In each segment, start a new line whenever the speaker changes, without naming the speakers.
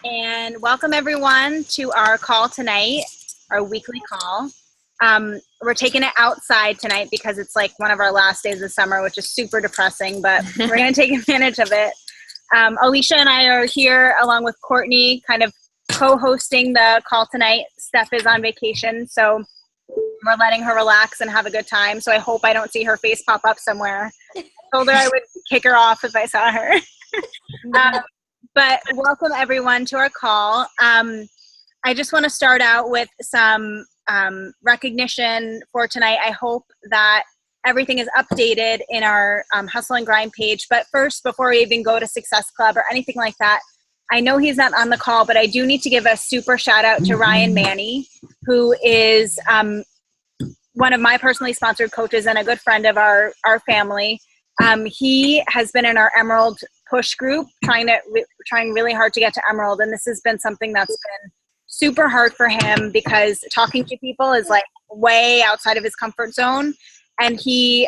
And welcome everyone to our call tonight, our weekly call. We're taking it outside tonight because it's like one of our last days of summer, which is super depressing, but we're going to take advantage of it. Alicia and I are here along with Courtney, kind of co-hosting the call tonight. Steph is on vacation, so we're letting her relax and have a good time. So I hope I don't see her face pop up somewhere. I told her I would kick her off if I saw her. But welcome everyone to our call. I just want to start out with some recognition for tonight. I hope that everything is updated in our Hustle and Grind page. But first, before we even go to Success Club or anything like that, I know he's not on the call, but I do need to give a super shout out to Ryan Manny, who is one of my personally sponsored coaches and a good friend of our family. He has been in our Emerald push group, trying really hard to get to Emerald, and this has been something that's been super hard for him because talking to people is like way outside of his comfort zone, and he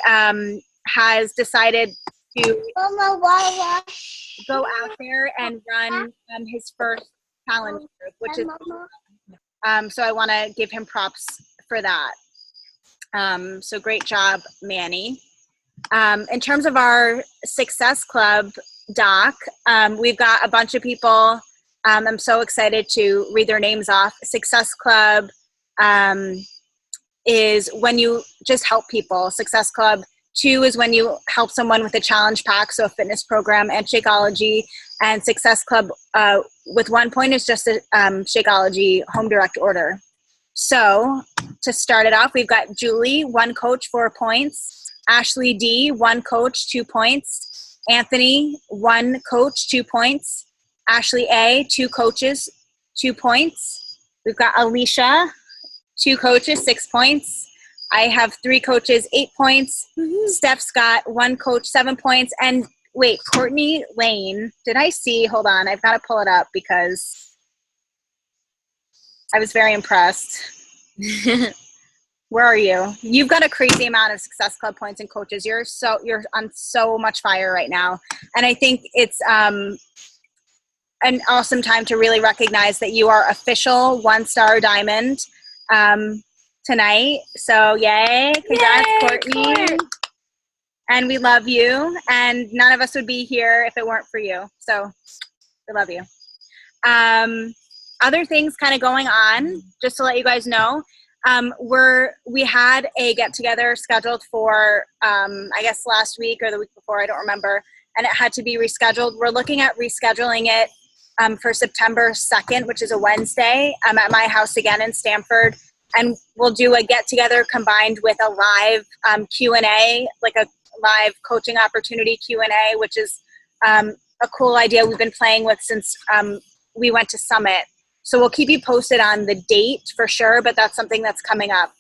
has decided to go out there and run his first challenge group, which is so I want to give him props for that. So great job, Manny. In terms of our Success Club doc, we've got a bunch of people. I'm so excited to read their names off. Success Club is when you just help people. Success Club 2 is when you help someone with a challenge pack, so a fitness program and Shakeology. And Success Club with 1 point is just a Shakeology home direct order. So to start it off, we've got Julie, 1 coach, 4 points. Ashley D, 1 coach, 2 points. Anthony, 1 coach, 2 points. Ashley A, 2 coaches, 2 points. We've got Alicia, 2 coaches, 6 points. I have 3 coaches, 8 points. Steph's got 1 coach, 7 points. And wait, Courtney Lane, did I see? Hold on, I've got to pull it up because I was very impressed. Where are you? You've got a crazy amount of Success Club points and coaches. You're on so much fire right now. And I think it's an awesome time to really recognize that you are official 1-star diamond tonight. So yay. Congrats, yay, Courtney. And we love you. And none of us would be here if it weren't for you. So we love you. Other things kind of going on, just to let you guys know. We had a get-together scheduled for, I guess last week or the week before, I don't remember, and it had to be rescheduled. We're looking at rescheduling it for September 2nd, which is a Wednesday, at my house again in Stamford, and we'll do a get-together combined with a live Q&A, like a live coaching opportunity Q&A, which is a cool idea we've been playing with since we went to Summit. So we'll keep you posted on the date for sure, but that's something that's coming up.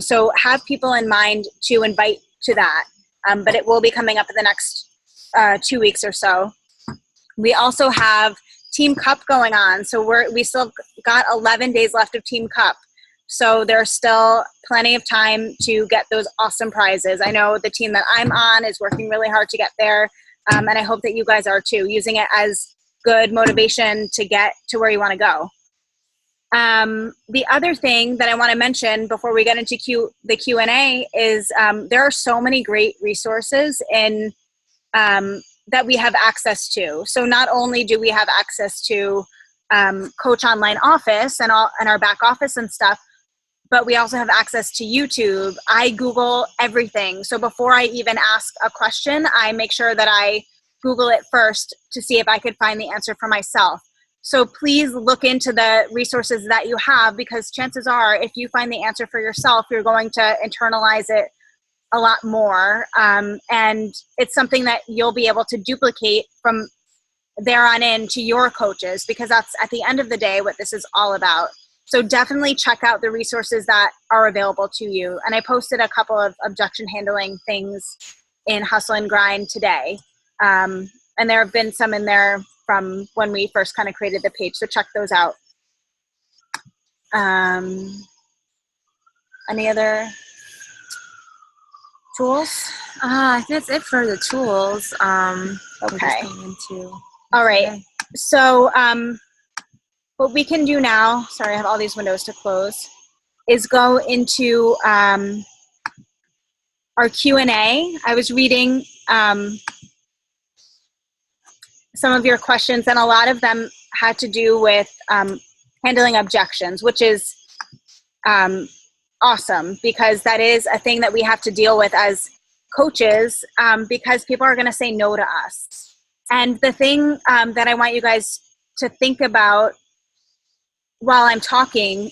So have people in mind to invite to that, but it will be coming up in the next 2 weeks or so. We also have Team Cup going on. So we still got 11 days left of Team Cup. So there's still plenty of time to get those awesome prizes. I know the team that I'm on is working really hard to get there, and I hope that you guys are too, using it as good motivation to get to where you want to go. The other thing that I want to mention before we get into the Q&A is there are so many great resources that we have access to. So not only do we have access to Coach Online Office and our back office and stuff, but we also have access to YouTube. I Google everything. So before I even ask a question, I make sure that I Google it first to see if I could find the answer for myself. So please look into the resources that you have, because chances are if you find the answer for yourself, you're going to internalize it a lot more. And it's something that you'll be able to duplicate from there on in to your coaches, because that's at the end of the day what this is all about. So definitely check out the resources that are available to you. And I posted a couple of objection handling things in Hustle and Grind today. And there have been some in there from when we first kind of created the page. So check those out. Any other tools?
I think that's it for the tools.
Okay. All right. So what we can do now, sorry, I have all these windows to close, is go into our Q&A. I was reading some of your questions, and a lot of them had to do with handling objections, which is awesome, because that is a thing that we have to deal with as coaches, because people are going to say no to us. And the thing that I want you guys to think about while I'm talking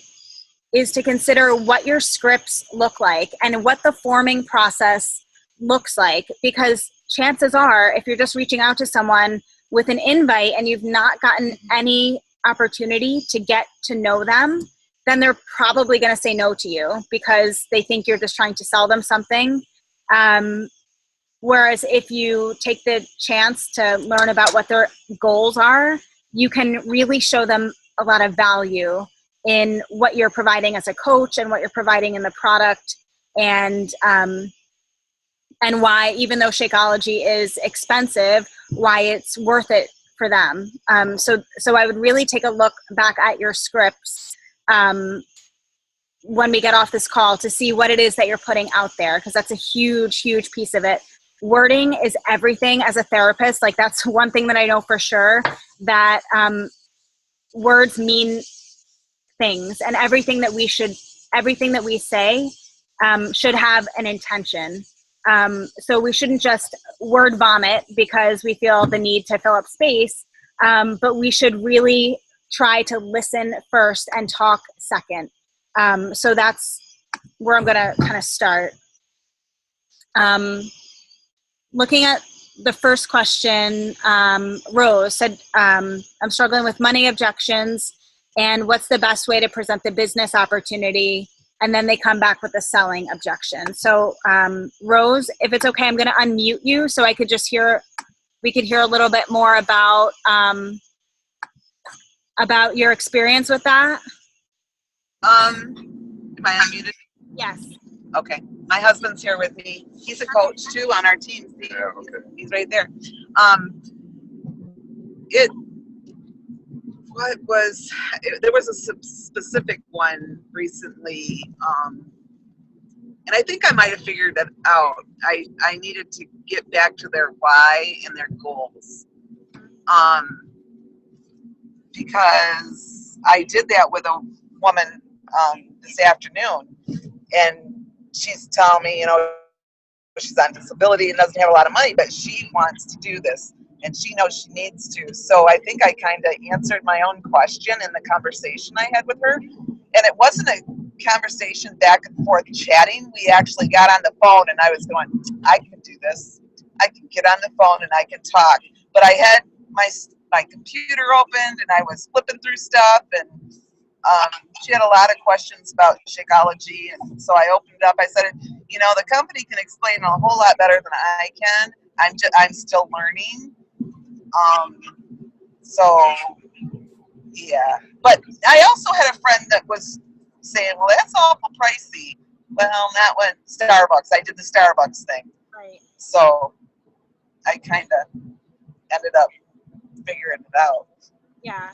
is to consider what your scripts look like and what the forming process looks like, because chances are, if you're just reaching out to someone with an invite and you've not gotten any opportunity to get to know them, then they're probably going to say no to you because they think you're just trying to sell them something. Whereas if you take the chance to learn about what their goals are, you can really show them a lot of value in what you're providing as a coach and what you're providing in the product, and why, even though Shakeology is expensive, why it's worth it for them. So I would really take a look back at your scripts when we get off this call to see what it is that you're putting out there, because that's a huge, huge piece of it. Wording is everything as a therapist. Like, that's one thing that I know for sure, that words mean things, and everything that we say should have an intention. So we shouldn't just word vomit because we feel the need to fill up space, but we should really try to listen first and talk second. So that's where I'm going to kind of start. Looking at the first question, Rose said, I'm struggling with money objections, and what's the best way to present the business opportunity? And then they come back with a selling objection. So Rose, if it's okay, I'm going to unmute you so we could hear a little bit more about your experience with that.
Am I unmuted?
Yes.
Okay. My husband's here with me. He's a coach too on our team. See? Yeah, okay. He's right there. There was a specific one recently, and I think I might have figured it out. I needed to get back to their why and their goals, because I did that with a woman this afternoon, and she's telling me, she's on disability and doesn't have a lot of money, but she wants to do this and she knows she needs to. So I think I kind of answered my own question in the conversation I had with her. And it wasn't a conversation back and forth chatting. We actually got on the phone and I was going, I can do this. I can get on the phone and I can talk. But I had my computer opened and I was flipping through stuff, and she had a lot of questions about Shakeology, and so I opened it up. I said, the company can explain a whole lot better than I can. I'm still learning. So yeah, but I also had a friend that was saying, well, that's awful pricey. Well, that went Starbucks. I did the Starbucks thing.
Right.
So I kind of ended up figuring it out.
Yeah.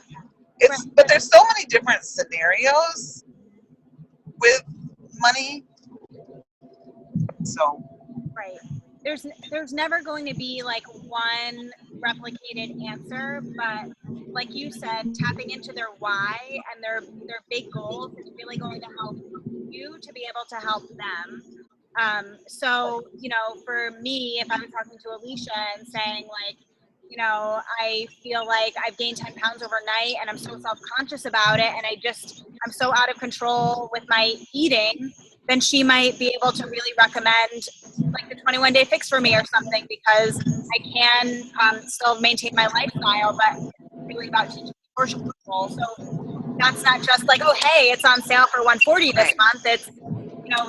But there's so many different scenarios with money. So
right. There's never going to be like one replicated answer, but like you said, tapping into their why and their big goals is really going to help you to be able to help them. So, for me, if I was talking to Alicia and saying like, I feel like I've gained 10 pounds overnight and I'm so self-conscious about it, and I'm so out of control with my eating, then she might be able to really recommend like the 21-day fix for me or something, because I can still maintain my lifestyle, but it's really about teaching portion control. So that's not just like, oh, hey, it's on sale for $140 this month. It's,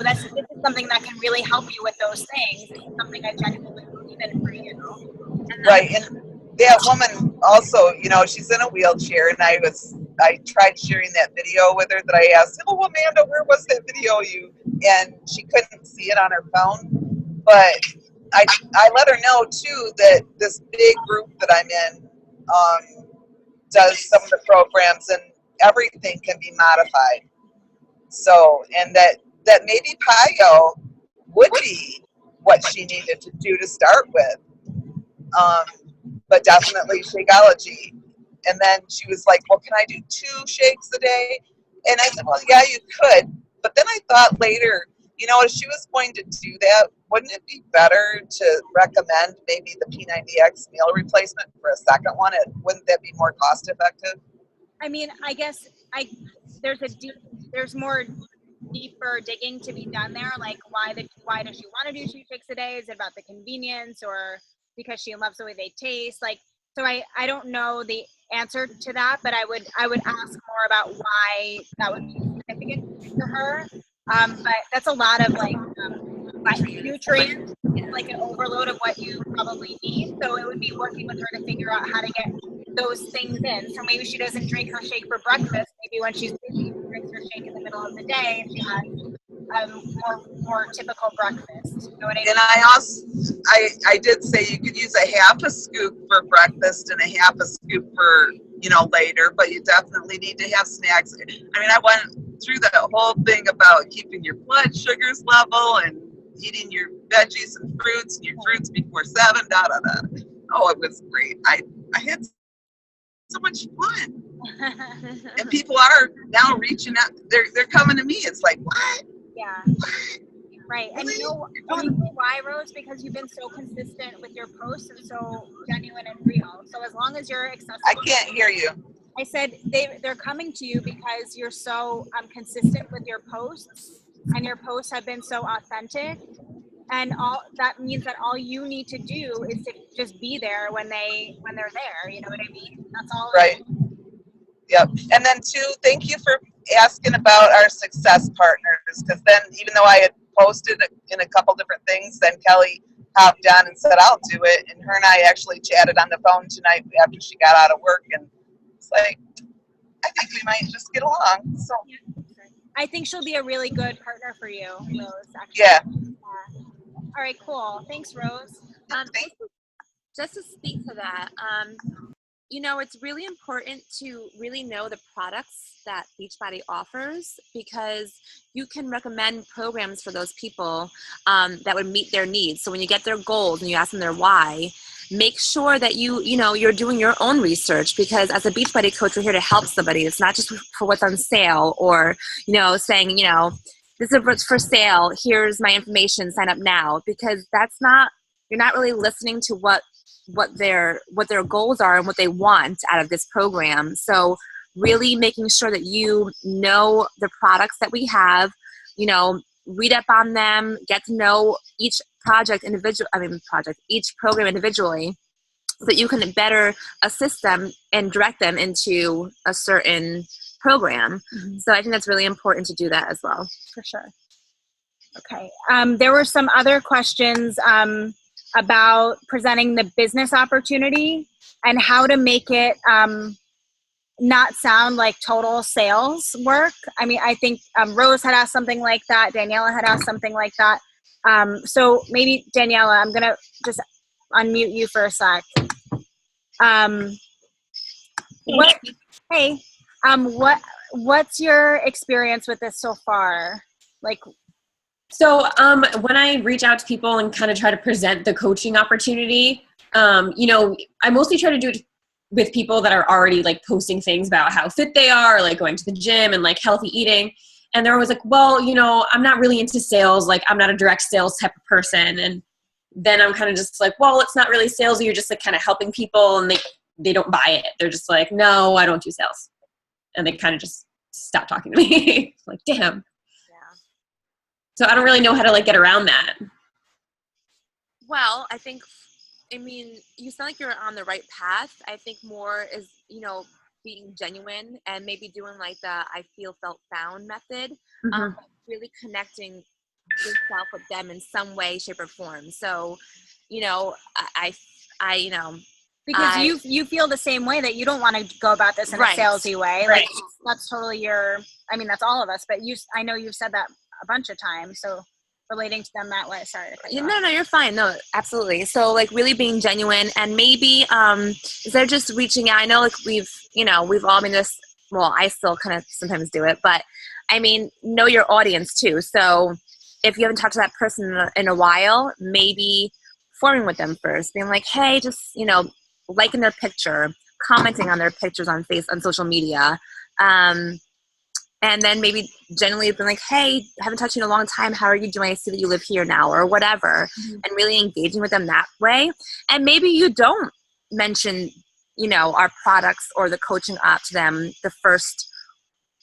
this is something that can really help you with those things. It's something I genuinely believe in for you.
Right. And that woman also, she's in a wheelchair, and I tried sharing that video with her that I asked, oh, Amanda, where was that video and she couldn't see it on her phone. But I let her know too that this big group that I'm in, does some of the programs, and everything can be modified. So, and that maybe Payo would be what she needed to do to start with, but definitely Shakeology. And then she was like, well, can I do 2 shakes a day? And I said, well, yeah, you could. But then I thought later, if she was going to do that, wouldn't it be better to recommend maybe the P90X meal replacement for a second one? Wouldn't that be more cost effective?
I mean, I guess there's more deeper digging to be done there. Like, why does she want to do 2 shakes a day? Is it about the convenience, or because she loves the way they taste? Like, so I don't know the answer to that, but I would ask more about why that would be significant to her. But that's a lot of nutrients, like an overload of what you probably need. So it would be working with her to figure out how to get those things in. So maybe she doesn't drink her shake for breakfast. Maybe when she's busy, she drinks her shake in the middle of the day, and she has more typical breakfast. You know what I mean?
And I did say you could use a half a scoop for breakfast and a half a scoop for later, but you definitely need to have snacks. I mean, I went through the whole thing about keeping your blood sugars level and eating your veggies and fruits and your fruits before 7. Oh, it was great. I had so much fun. And people are now reaching out. They're coming to me. It's like, what?
Yeah. Right. And you know why, Rose? Because you've been so consistent with your posts and so genuine and real. So as long as you're accessible.
I can't hear you.
I said they're coming to you because you're so consistent with your posts, and your posts have been so authentic. And all that means that all you need to do is to just be there when they're there. You know what I mean? That's all.
Right. Yep. And then 2, thank you for asking about our success partners, because then even though I had posted in a couple different things, then Kelly hopped on and said, I'll do it. And her and I actually chatted on the phone tonight after she got out of work, and it's like, I think we might just get along. So
I think she'll be a really good partner for you, Rose. Actually.
Yeah.
All right, cool. Thanks, Rose.
Just to speak to that, it's really important to really know the products that Beachbody offers, because you can recommend programs for those people that would meet their needs. So when you get their goals and you ask them their why, make sure that you're doing your own research, because as a Beachbody coach, we're here to help somebody. It's not just for what's on sale, or saying this is for sale, here's my information, sign up now, because you're not really listening to what their goals are and what they want out of this program. So really making sure that you know the products that we have, read up on them, get to know each each program individually, so that you can better assist them and direct them into a certain program. Mm-hmm. So I think that's really important to do that as well.
For sure. Okay. There were some other questions about presenting the business opportunity and how to make it not sound like total sales work. I mean, I think Rose had asked something like that. Daniela had asked something like that. So maybe Daniela, I'm going to just unmute you for a sec. What's your experience with this so far?
So when I reach out to people and kind of try to present the coaching opportunity, I mostly try to do it with people that are already posting things about how fit they are, or going to the gym and healthy eating. And they're always like, well, I'm not really into sales. I'm not a direct sales type of person. And then I'm kind of just like, well, it's not really salesy. You're just kind of helping people, and they don't buy it. They're just like, no, I don't do sales. And they kind of just stop talking to me. Like, damn. So I don't really know how to get around that.
Well, you sound like you're on the right path. I think more is, being genuine and maybe doing the I feel, felt, found method. Mm-hmm. Really connecting yourself with them in some way, shape, or form. So,
because you feel the same way, that you don't want to go about this in a salesy way.
Right.
That's totally that's all of us. But I know you've said that a bunch of times. So relating to them that way. Sorry to cut you
No,
off.
no, you're fine. No, absolutely. So like really being genuine, and maybe instead of just reaching out, I know like we've all been this, well, I still kind of sometimes do it, but I mean, know your audience too. So if you haven't talked to that person in a while, maybe forming with them first, being like, hey, just, liking their picture, commenting on their pictures on social media. And then maybe generally been like, hey, haven't touched you in a long time. How are you doing? I see that you live here now, or whatever. Mm-hmm. And really engaging with them that way. And maybe you don't mention, our products or the coaching up to them the first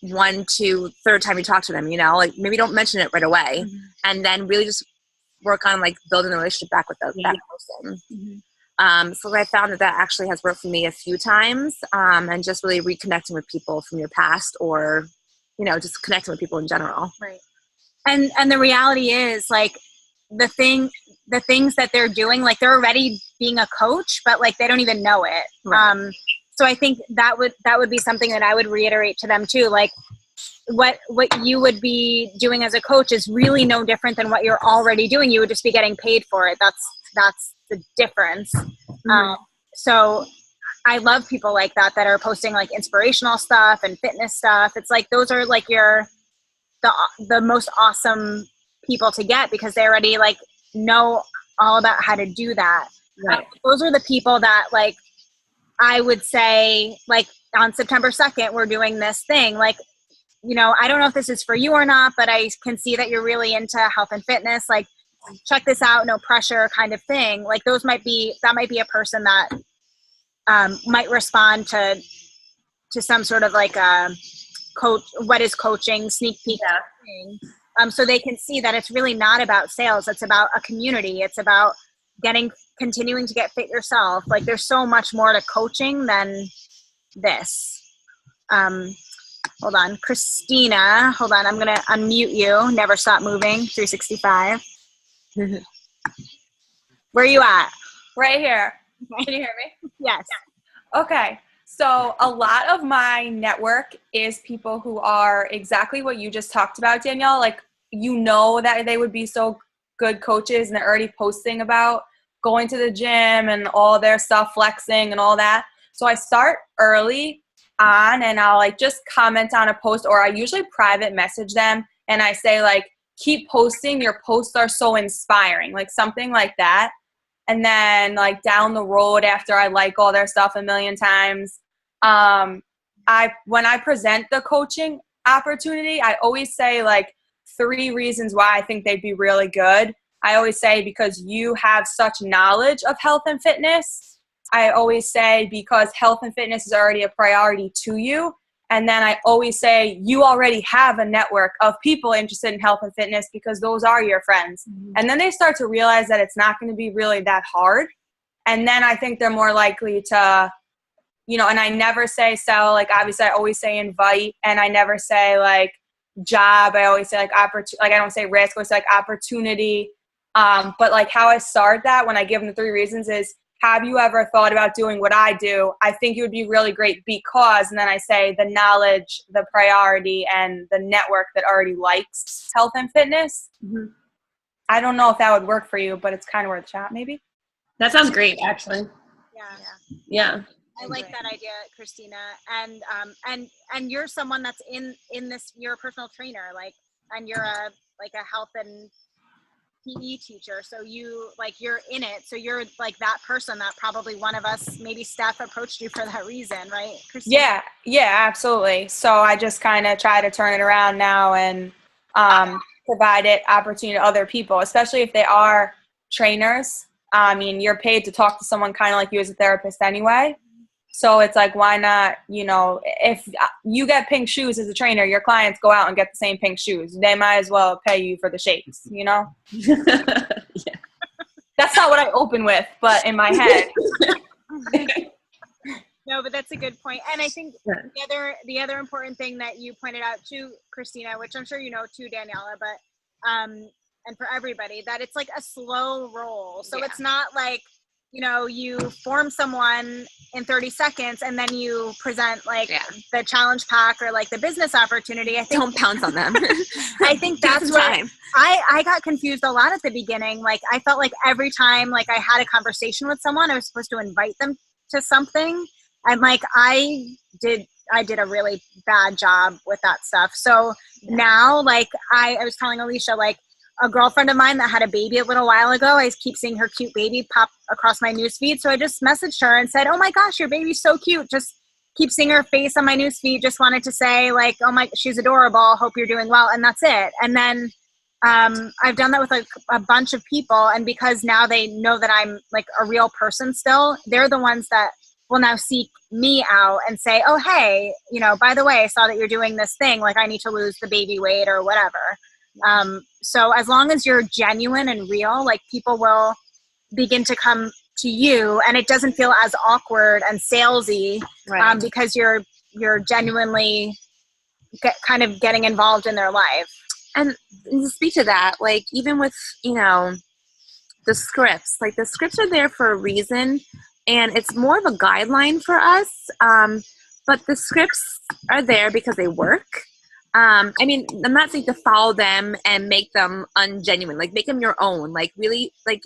1 to 3rd time you talk to them, like maybe don't mention it right away. Mm-hmm. And then really just work on like building the relationship back with that person. Mm-hmm. So I found that actually has worked for me a few times, and just really reconnecting with people from your past, or just connecting with people in general.
Right. And the reality is like the things that they're doing, like they're already being a coach, but like they don't even know it. Right. So I think that would be something that I would reiterate to them too. Like what you would be doing as a coach is really no different than what you're already doing. You would just be getting paid for it. That's the difference. Mm-hmm. So I love people like that are posting like inspirational stuff and fitness stuff. It's like those are like the most awesome people to get, because they already like know all about how to do that. Right. Those are the people that like I would say like on September 2nd we're doing this thing. Like, I don't know if this is for you or not, but I can see that you're really into health and fitness. Like, check this out, no pressure kind of thing. Like that might be a person that might respond to some sort of like a coach, what is coaching, sneak peek thing. So they can see that it's really not about sales. It's about a community. It's about continuing to get fit yourself. Like there's so much more to coaching than this. Hold on, Christina. Hold on, I'm going to unmute you. Never Stop Moving 365. Where are you at?
Right here.
Okay.
Can you hear me?
Yes.
Okay. So a lot of my network is people who are exactly what you just talked about, Danielle. Like, that they would be so good coaches, and they're already posting about going to the gym and all their stuff, flexing and all that. So I start early on, and I'll like just comment on a post, or I usually private message them and I say like, keep posting, your posts are so inspiring, like something like that. And then like down the road, after I like all their stuff a million times, when I present the coaching opportunity, I always say like 3 reasons why I think they'd be really good. I always say because you have such knowledge of health and fitness. I always say because health and fitness is already a priority to you. And then I always say you already have a network of people interested in health and fitness, because those are your friends. Mm-hmm. And then they start to realize that it's not going to be really that hard. And then I think they're more likely to, and I never say sell. Like, obviously I always say invite, and I never say like job. I always say like opportunity. Like, I don't say risk. I always say like opportunity. But like how I start that when I give them the 3 reasons is, have you ever thought about doing what I do? I think it would be really great because, and then I say the knowledge, the priority, and the network that already likes health and fitness. Mm-hmm. I don't know if that would work for you, but it's kind of worth a shot maybe.
That sounds great, actually. Yeah.
I like that idea, Christina. And you're someone that's in this, you're a personal trainer, like, and you're a health and PE teacher, so you're in it, so you're like that person that probably one of us, maybe Steph, approached you for that reason, right, Christina?
Yeah, absolutely. So I just kind of try to turn it around now and provide it opportunity to other people, especially if they are trainers. I mean, you're paid to talk to someone kind of like you as a therapist anyway. So it's like, why not, if you get pink shoes as a trainer, your clients go out and get the same pink shoes. They might as well pay you for the shapes, Yeah. That's not what I open with, but in my head.
No, but that's a good point. And I think the other important thing that you pointed out too, Christina, which I'm sure you know too, Daniela, but and for everybody, that it's like a slow roll. So it's not like you know, you form someone in 30 seconds and then you present like the challenge pack or like the business opportunity. I think
Don't pounce on them.
I think that's where I got confused a lot at the beginning. Like I felt like every time like I had a conversation with someone, I was supposed to invite them to something. And like I did a really bad job with that stuff. So now like I was telling Alicia, like a girlfriend of mine that had a baby a little while ago, I keep seeing her cute baby pop across my newsfeed. So I just messaged her and said, oh my gosh, your baby's so cute. Just keep seeing her face on my newsfeed. Just wanted to say like, oh my, she's adorable. Hope you're doing well. And that's it. And then I've done that with like a bunch of people. And because now they know that I'm like a real person still, they're the ones that will now seek me out and say, oh, hey, you know, by the way, I saw that you're doing this thing. Like I need to lose the baby weight or whatever. So as long as you're genuine and real, like people will begin to come to you and it doesn't feel as awkward and salesy because you're genuinely kind of getting involved in their life.
And to speak to that, like even with, you know, the scripts, like the scripts are there for a reason and it's more of a guideline for us. But the scripts are there because they work. I mean, I'm not saying to follow them and make them ungenuine, like make them your own, like really like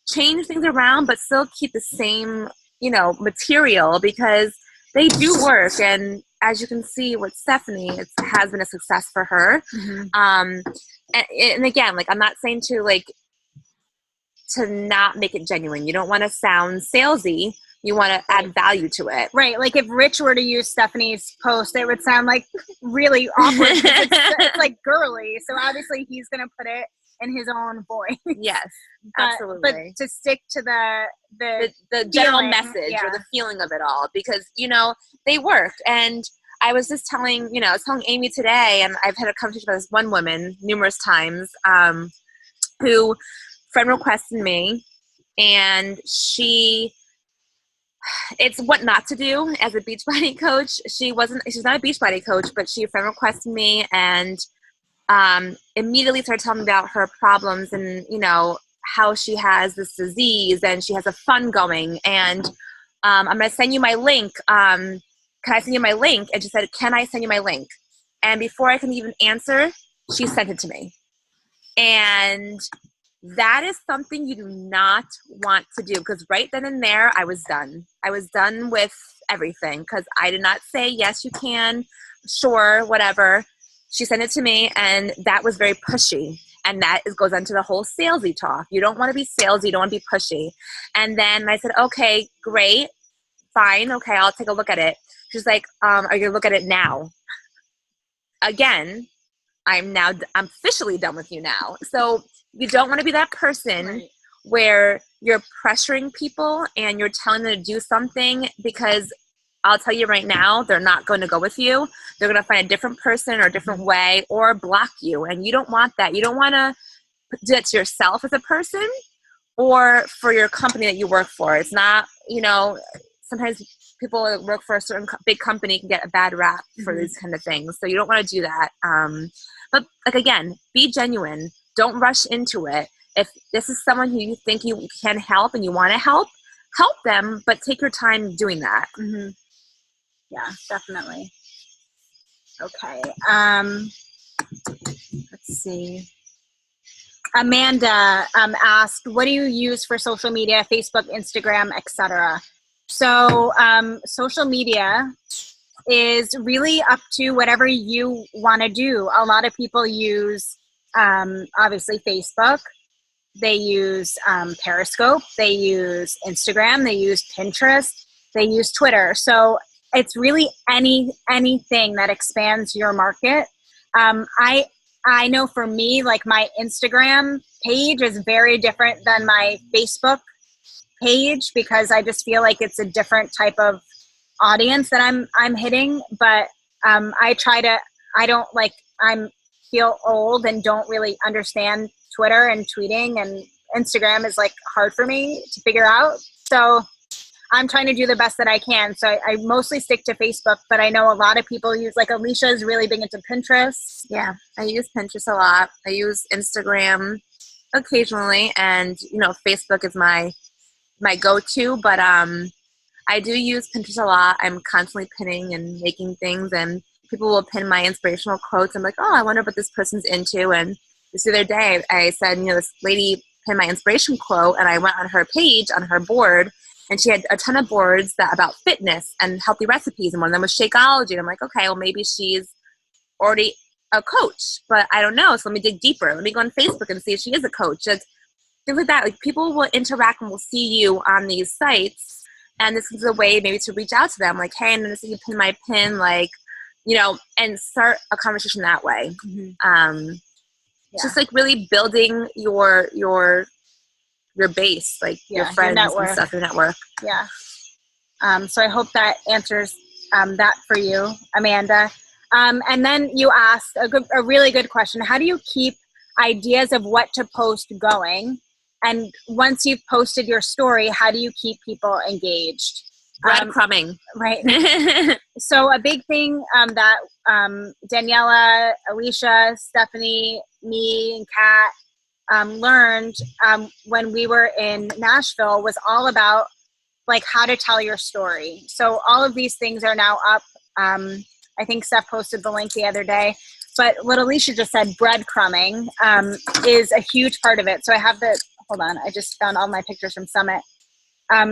change things around, but still keep the same, you know, material because they do work. And as you can see with Stephanie, it has been a success for her. And again, like, I'm not saying to not make it genuine. You don't want to sound salesy. You want to add value to it.
Right. Like if Rich were to use Stephanie's post, it would sound like really awkward. It's like girly. So obviously he's going to put it in his own voice.
Yes, absolutely.
But to stick to the
general
feeling,
message or the feeling of it all, because, you know, they work. And I was just telling Amy today, and I've had a conversation about this one woman numerous times, who friend requested me, and it's what not to do as a Beachbody coach. She's not a Beachbody coach, but she friend requested me and immediately started telling me about her problems and, you know, how she has this disease and she has a fund going. And I'm going to send you my link. Can I send you my link? And she said, can I send you my link? And before I can even answer, she sent it to me. And that is something you do not want to do, because right then and there, I was done. I was done with everything because I did not say, yes, you can, sure, whatever. She sent it to me, and that was very pushy. And that goes into the whole salesy talk. You don't want to be salesy. You don't want to be pushy. And then I said, okay, great, fine. Okay, I'll take a look at it. She's like, are you going to look at it now? Again, I'm officially done with you now. So you don't want to be that person where you're pressuring people and you're telling them to do something, because I'll tell you right now, they're not going to go with you. They're going to find a different person or a different way or block you. And you don't want that. You don't want to do it to yourself as a person or for your company that you work for. It's not, you know, sometimes people that work for a certain big company can get a bad rap for these kind of things. So you don't want to do that. But like, again, be genuine. Don't rush into it. If this is someone who you think you can help and you want to help them, but take your time doing that.
Yeah, definitely. Okay. Let's see. Amanda asked, what do you use for social media, Facebook, Instagram, etc.? So social media is really up to whatever you want to do. A lot of people use, obviously, Facebook. They use Periscope. They use Instagram. They use Pinterest. They use Twitter. So it's really anything that expands your market. I know for me, like my Instagram page is very different than my Facebook page, because I just feel like it's a different type of audience that I'm hitting. But I feel old and don't really understand Twitter and tweeting, and Instagram is like hard for me to figure out. So I'm trying to do the best that I can. So I mostly stick to Facebook, but I know a lot of people use, like Alicia is really big into Pinterest.
Yeah, I use Pinterest a lot. I use Instagram occasionally, and, you know, Facebook is my my go-to, but I do use Pinterest a lot. I'm constantly pinning and making things, and people will pin my inspirational quotes. I'm like, oh, I wonder what this person's into. And this other day, I said, this lady pinned my inspiration quote, and I went on her page, on her board, and she had a ton of boards about fitness and healthy recipes, and one of them was Shakeology. And I'm like, okay, well, maybe she's already a coach, but I don't know. So let me dig deeper. Let me go on Facebook and see if she is a coach. It's things like that. Like, people will interact and will see you on these sites, and this is a way maybe to reach out to them. Like, hey, I'm going to see you pin my pin, like, and start a conversation that way. Just like really building your base, like your friends and stuff, your network.
Yeah. So I hope that answers that for you, Amanda. And then you asked a really good question. How do you keep ideas of what to post going? And once you've posted your story, how do you keep people engaged?
Breadcrumbing.
Right. So a big thing that Daniela, Alicia, Stephanie, me, and Kat learned when we were in Nashville was all about like how to tell your story. So all of these things are now up. I think Steph posted the link the other day. But what Alicia just said, breadcrumbing, is a huge part of it. So I have hold on, I just found all my pictures from Summit.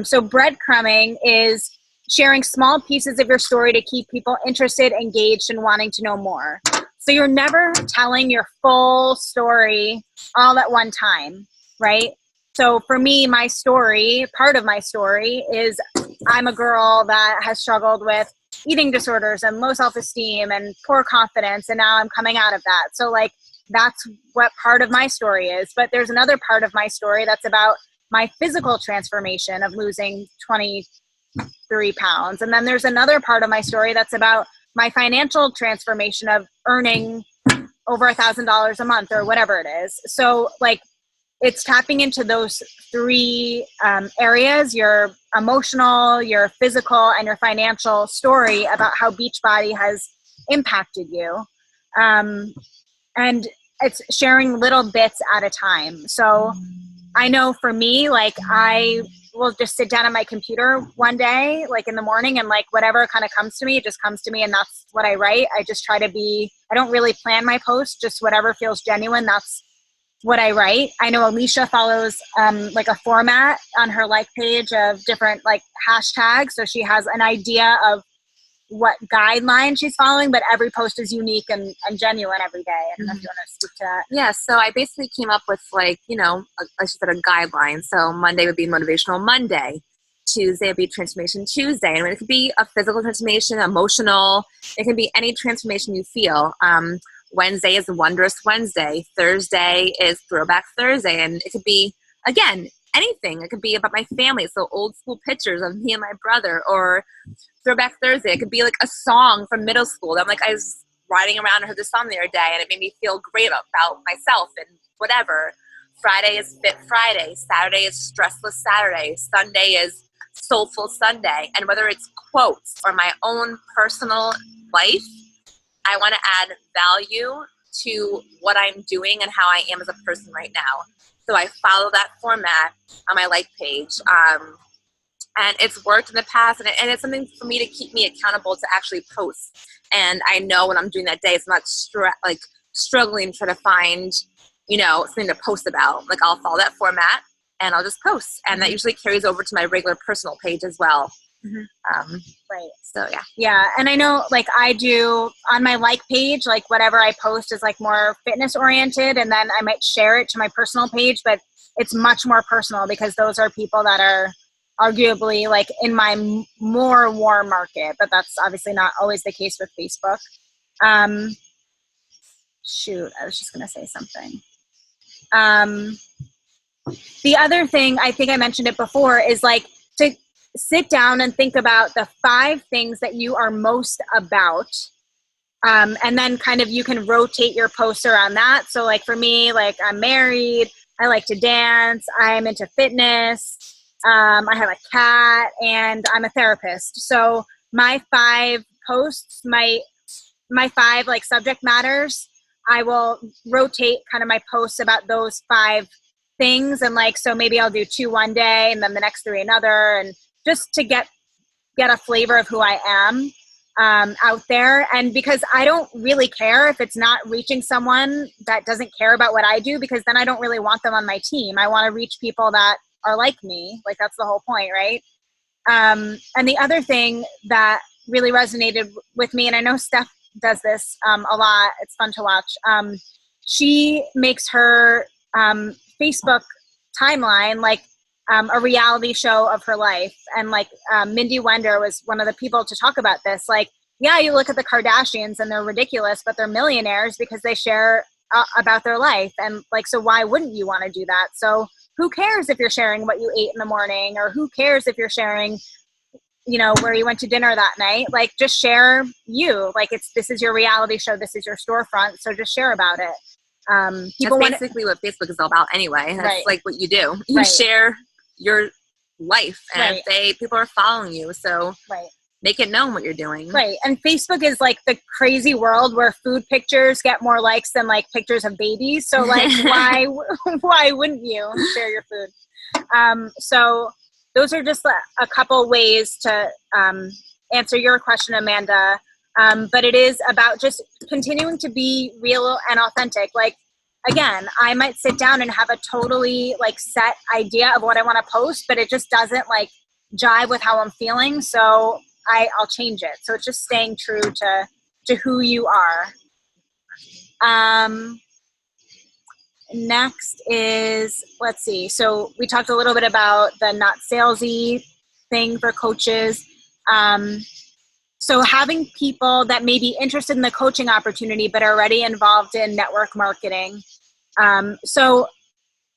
So breadcrumbing is sharing small pieces of your story to keep people interested, engaged, and wanting to know more. So you're never telling your full story all at one time, right? So for me, my story, part of my story is I'm a girl that has struggled with eating disorders and low self-esteem and poor confidence, and now I'm coming out of that. So like that's what part of my story is. But there's another part of my story that's about my physical transformation of losing 23 pounds. And then there's another part of my story that's about my financial transformation of earning over $1,000 a month or whatever it is. So like it's tapping into those three areas, your emotional, your physical, and your financial story about how Beachbody has impacted you. And it's sharing little bits at a time. So I know for me, like I will just sit down at my computer one day, like in the morning, and like whatever kind of comes to me, it just comes to me, and that's what I write. I just try to I don't really plan my posts, just whatever feels genuine, that's what I write. I know Alicia follows like a format on her like page of different like hashtags. So she has an idea of what guideline she's following, but every post is unique and genuine every day. I don't know if you want to speak to that.
Yeah, so I basically came up with like, like I said, a guideline. So Monday would be Motivational Monday. Tuesday would be Transformation Tuesday. And it could be a physical transformation, emotional. It can be any transformation you feel. Wednesday is Wondrous Wednesday. Thursday is Throwback Thursday. And it could be, again, anything. It could be about my family. So old school pictures of me and my brother, or Throwback Thursday. It could be like a song from middle school. I'm like, I was riding around and heard the song the other day, and it made me feel great about myself and whatever. Friday is Fit Friday. Saturday is Stressless Saturday. Sunday is Soulful Sunday. And whether it's quotes or my own personal life, I want to add value to what I'm doing and how I am as a person right now. So I follow that format on my like page. And it's worked in the past, and it's something for me to keep me accountable to actually post. And I know when I'm doing that day, it's not struggling to try to find, something to post about. Like I'll follow that format and I'll just post. And that usually carries over to my regular personal page as well.
Right.
So yeah.
Yeah. And I know like I do on my like page, like whatever I post is like more fitness oriented, and then I might share it to my personal page, but it's much more personal because those are people that are arguably like in my more warm market, but that's obviously not always the case with Facebook. Shoot, I was just going to say something. The other thing, I think I mentioned it before, is like to sit down and think about the 5 things that you are most about. And then kind of you can rotate your posts around that. So like for me, like I'm married, I like to dance, I'm into fitness, I have a cat, and I'm a therapist. So my 5 posts, my 5 like subject matters, I will rotate kind of my posts about those 5 things. And like, so maybe I'll do 2 one day and then the next 3 another, and just to get a flavor of who I am out there. And because I don't really care if it's not reaching someone that doesn't care about what I do, because then I don't really want them on my team. I want to reach people that are like me. Like, that's the whole point, right? And the other thing that really resonated with me, and I know Steph does this a lot, it's fun to watch. She makes her Facebook timeline like a reality show of her life. And like Mindy Wender was one of the people to talk about this. Like, yeah, you look at the Kardashians and they're ridiculous, but they're millionaires because they share about their life. And like, so why wouldn't you want to do that? So who cares if you're sharing what you ate in the morning, or who cares if you're sharing, you know, where you went to dinner that night? Like, just share you. Like, this is your reality show. This is your storefront. So just share about it.
That's basically what Facebook is all about anyway. That's
right.
like what you do. You
right.
share your life, and
right.
people are following you. So
right.
make it known what you're doing.
Right. And Facebook is like the crazy world where food pictures get more likes than like pictures of babies. So like, why wouldn't you share your food? So those are just a couple ways to answer your question, Amanda. But it is about just continuing to be real and authentic. Like, again, I might sit down and have a totally like set idea of what I want to post, but it just doesn't like jive with how I'm feeling. So I'll change it. So it's just staying true to who you are. Next is, let's see. So we talked a little bit about the not salesy thing for coaches. So having people that may be interested in the coaching opportunity but are already involved in network marketing. So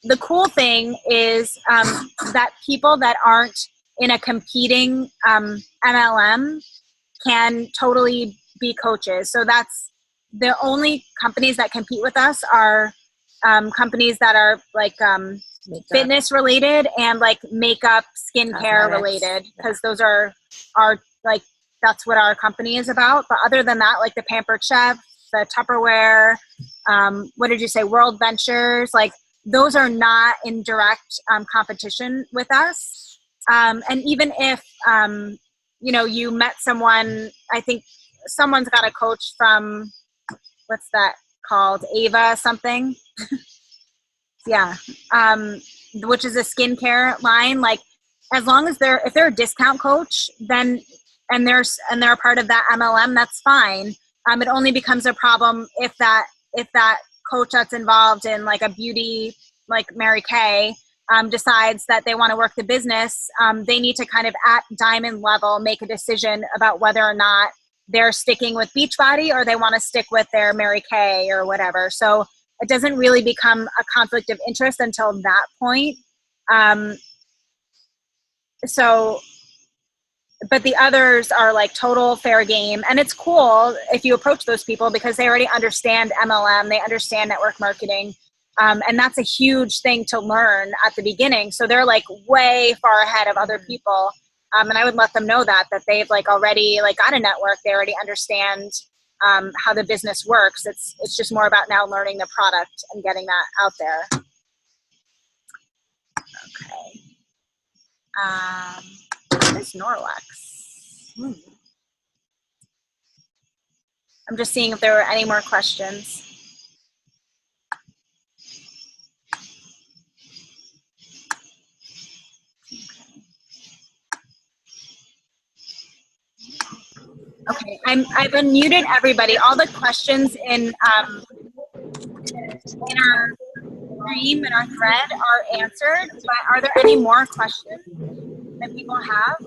the cool thing is that people that aren't in a competing MLM can totally be coaches. So that's the only companies that compete with us are companies that are like fitness related and like makeup, skincare related, because those are like, that's what our company is about. But other than that, like the Pampered Chef, the Tupperware, what did you say, World Ventures, like those are not in direct competition with us. And even if, you know, you met someone, I think someone's got a coach from, what's that called? Ava something. Yeah. Which is a skincare line. Like, as long as if they're a discount coach, then, and they're a part of that MLM, that's fine. It only becomes a problem if that coach that's involved in like a beauty, like Mary Kay, decides that they want to work the business. They need to kind of at diamond level make a decision about whether or not they're sticking with Beachbody or they want to stick with their Mary Kay or whatever. So it doesn't really become a conflict of interest until that point. But the others are like total fair game. And it's cool if you approach those people because they already understand MLM, they understand network marketing. And that's a huge thing to learn at the beginning. So they're like way far ahead of other people. And I would let them know that they've like already like got a network. They already understand how the business works. It's just more about now learning the product and getting that out there. Okay. What is Norwex? I'm just seeing if there were any more questions. Okay, I've unmuted everybody. All the questions in our stream and our thread are answered. But are there any more questions that people have?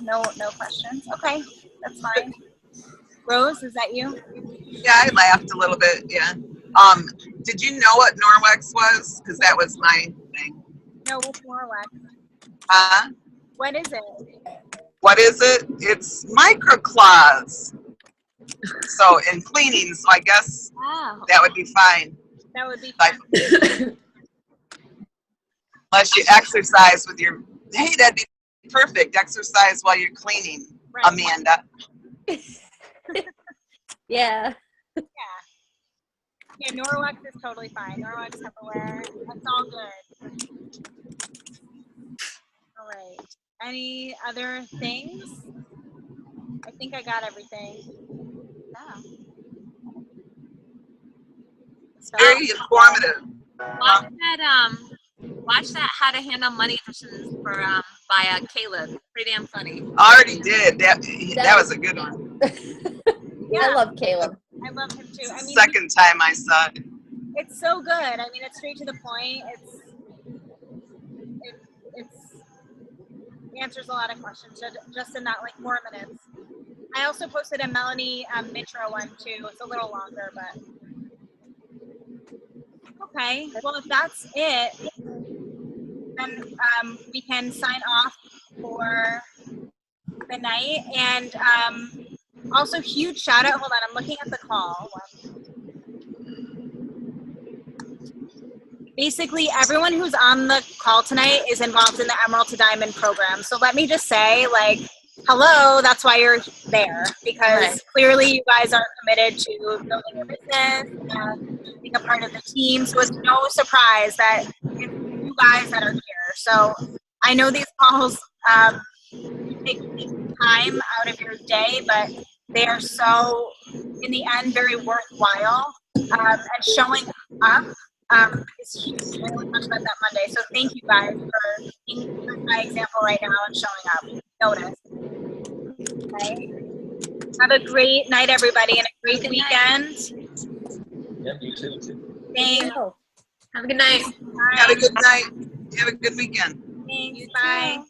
No questions. Okay, that's fine. Rose, is that you?
Yeah, I laughed a little bit. Yeah. Did you know what Norwex was? Because that was my thing.
No, what's Norwex?
Huh?
What is it?
What is it? It's microclaws. So in cleaning, so I guess that would be fine.
That would be fine.
Unless you exercise with your, hey, that'd be perfect. Exercise while you're cleaning, right. Amanda.
Yeah.
Yeah, Norwex is totally fine. Norwex Tupperware, that's all good. All right. Any other things? I think I got everything. Yeah.
Very informative.
Watch that How to Handle Money Questions for by Caleb. Pretty damn funny.
Already did. That was a good one.
Yeah.
I love Caleb.
I love him too. I mean,
Second time I saw it.
it's so good. I mean, it's straight to the point. It's answers a lot of questions just in that like 4 minutes. I also posted a Melanie Mitra one too. It's a little longer, but okay. Well, if that's it, then we can sign off for the night. And also, huge shout out. Hold on, I'm looking at the call. Basically, everyone who's on the call tonight is involved in the Emerald to Diamond program. So let me just say, like, hello, that's why you're there. Because clearly you guys are committed to building your business and being a part of the team. So it's no surprise that it's you guys that are here. So I know these calls take time out of your day, but they are so, in the end, very worthwhile. And showing up is huge. I really touched about that Monday. So thank you guys for being my example right now and showing up. Notice. Okay. Have a great night, everybody, and a great weekend.
Yep, you too.
Thanks.
Have a good night.
Have a good night. Have a good weekend.
Thanks. Bye.